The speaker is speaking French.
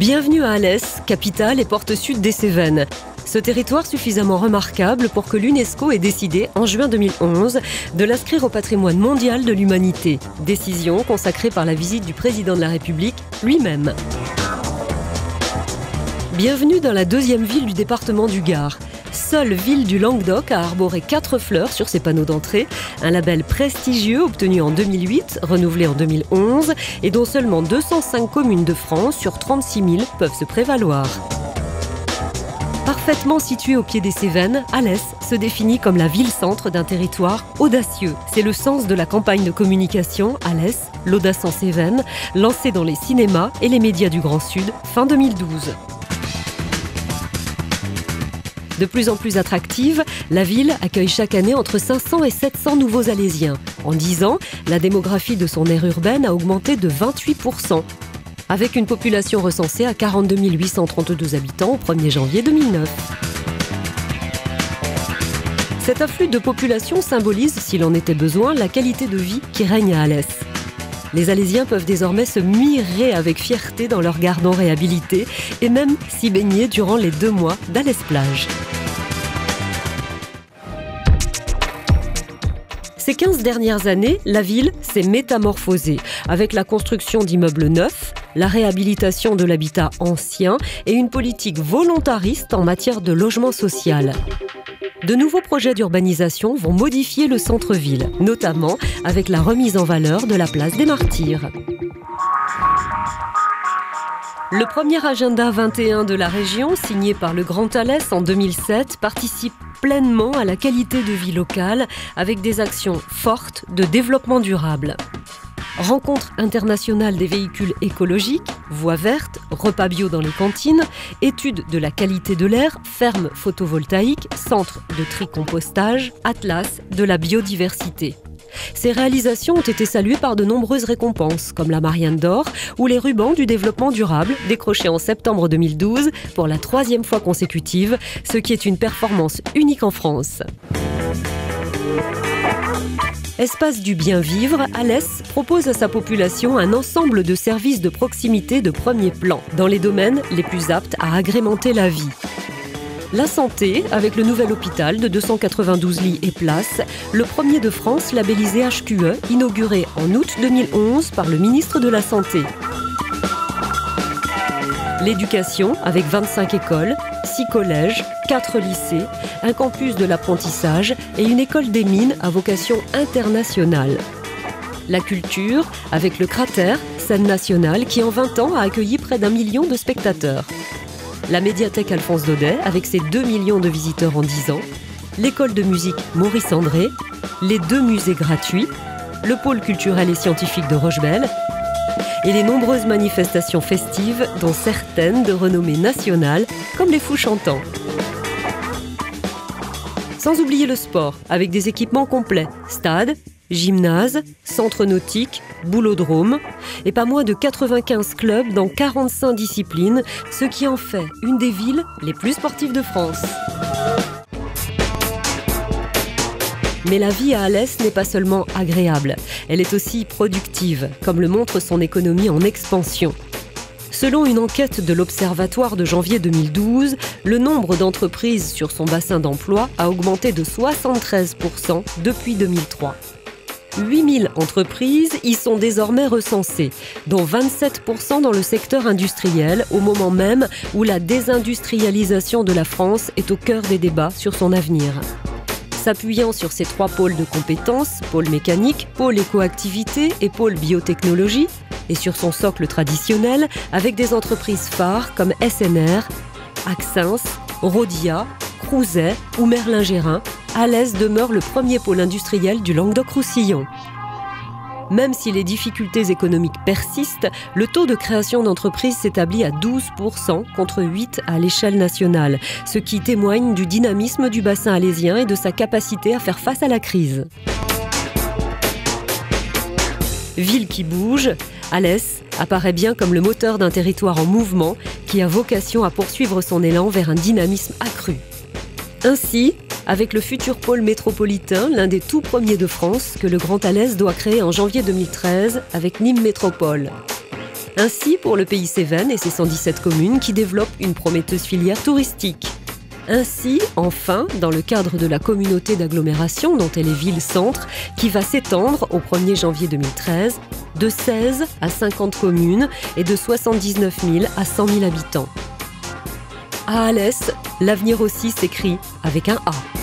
Bienvenue à Alès, capitale et porte sud des Cévennes. Ce territoire suffisamment remarquable pour que l'UNESCO ait décidé, en juin 2011, de l'inscrire au patrimoine mondial de l'humanité. Décision consacrée par la visite du président de la République lui-même. Bienvenue dans la deuxième ville du département du Gard. Seule ville du Languedoc à arborer 4 fleurs sur ses panneaux d'entrée, un label prestigieux obtenu en 2008, renouvelé en 2011, et dont seulement 205 communes de France sur 36 000 peuvent se prévaloir. Parfaitement située au pied des Cévennes, Alès se définit comme la ville-centre d'un territoire audacieux. C'est le sens de la campagne de communication Alès, l'audace en Cévennes, lancée dans les cinémas et les médias du Grand Sud fin 2012. De plus en plus attractive, la ville accueille chaque année entre 500 et 700 nouveaux Alésiens. En 10 ans, la démographie de son aire urbaine a augmenté de 28%, avec une population recensée à 42 832 habitants au 1er janvier 2009. Cet afflux de population symbolise, s'il en était besoin, la qualité de vie qui règne à Alès. Les Alésiens peuvent désormais se mirer avec fierté dans leur gardon réhabilité et même s'y baigner durant les 2 mois d'Alès-Plage. Ces 15 dernières années, la ville s'est métamorphosée avec la construction d'immeubles neufs, la réhabilitation de l'habitat ancien et une politique volontariste en matière de logement social. De nouveaux projets d'urbanisation vont modifier le centre-ville, notamment avec la remise en valeur de la place des Martyrs. Le premier agenda 21 de la région, signé par le Grand Alès en 2007, participe pleinement à la qualité de vie locale avec des actions fortes de développement durable. Rencontre internationale des véhicules écologiques, voies vertes, repas bio dans les cantines, études de la qualité de l'air, ferme photovoltaïque, centre de tri-compostage, atlas de la biodiversité. Ces réalisations ont été saluées par de nombreuses récompenses, comme la Marianne d'Or ou les rubans du développement durable, décrochés en septembre 2012 pour la 3e fois consécutive, ce qui est une performance unique en France. Espace du bien vivre, Alès propose à sa population un ensemble de services de proximité de premier plan, dans les domaines les plus aptes à agrémenter la vie. La santé, avec le nouvel hôpital de 292 lits et places, le premier de France labellisé HQE, inauguré en août 2011 par le ministre de la Santé. L'éducation, avec 25 écoles, 6 collèges, 4 lycées, un campus de l'apprentissage et une école des mines à vocation internationale. La culture, avec le Cratère, scène nationale, qui en 20 ans a accueilli près d'1 million de spectateurs. La médiathèque Alphonse Daudet, avec ses 2 millions de visiteurs en 10 ans. L'école de musique Maurice André, les 2 musées gratuits, le pôle culturel et scientifique de Rochebelle, et les nombreuses manifestations festives, dont certaines de renommée nationale, comme les Fous Chantants. Sans oublier le sport, avec des équipements complets, stade, gymnase, centre nautique, boulodrome, et pas moins de 95 clubs dans 45 disciplines, ce qui en fait une des villes les plus sportives de France. Mais la vie à Alès n'est pas seulement agréable, elle est aussi productive, comme le montre son économie en expansion. Selon une enquête de l'Observatoire de janvier 2012, le nombre d'entreprises sur son bassin d'emploi a augmenté de 73% depuis 2003. 8000 entreprises y sont désormais recensées, dont 27% dans le secteur industriel, au moment même où la désindustrialisation de la France est au cœur des débats sur son avenir. S'appuyant sur ces 3 pôles de compétences, pôle mécanique, pôle écoactivité et pôle biotechnologie, et sur son socle traditionnel, avec des entreprises phares comme SNR, Axens, Rhodia, Crouzet ou Merlin-Gérin, Alès demeure le premier pôle industriel du Languedoc-Roussillon. Même si les difficultés économiques persistent, le taux de création d'entreprises s'établit à 12% contre 8% à l'échelle nationale, ce qui témoigne du dynamisme du bassin alésien et de sa capacité à faire face à la crise. Ville qui bouge, Alès apparaît bien comme le moteur d'un territoire en mouvement qui a vocation à poursuivre son élan vers un dynamisme accru. Ainsi, avec le futur pôle métropolitain, l'un des tout premiers de France, que le Grand Alès doit créer en janvier 2013 avec Nîmes Métropole. Ainsi pour le pays Cévennes et ses 117 communes qui développent une prometteuse filière touristique. Ainsi, enfin, dans le cadre de la communauté d'agglomération dont est les villes-centres, qui va s'étendre au 1er janvier 2013 de 16 à 50 communes et de 79 000 à 100 000 habitants. À Alès, l'avenir aussi s'écrit avec un A.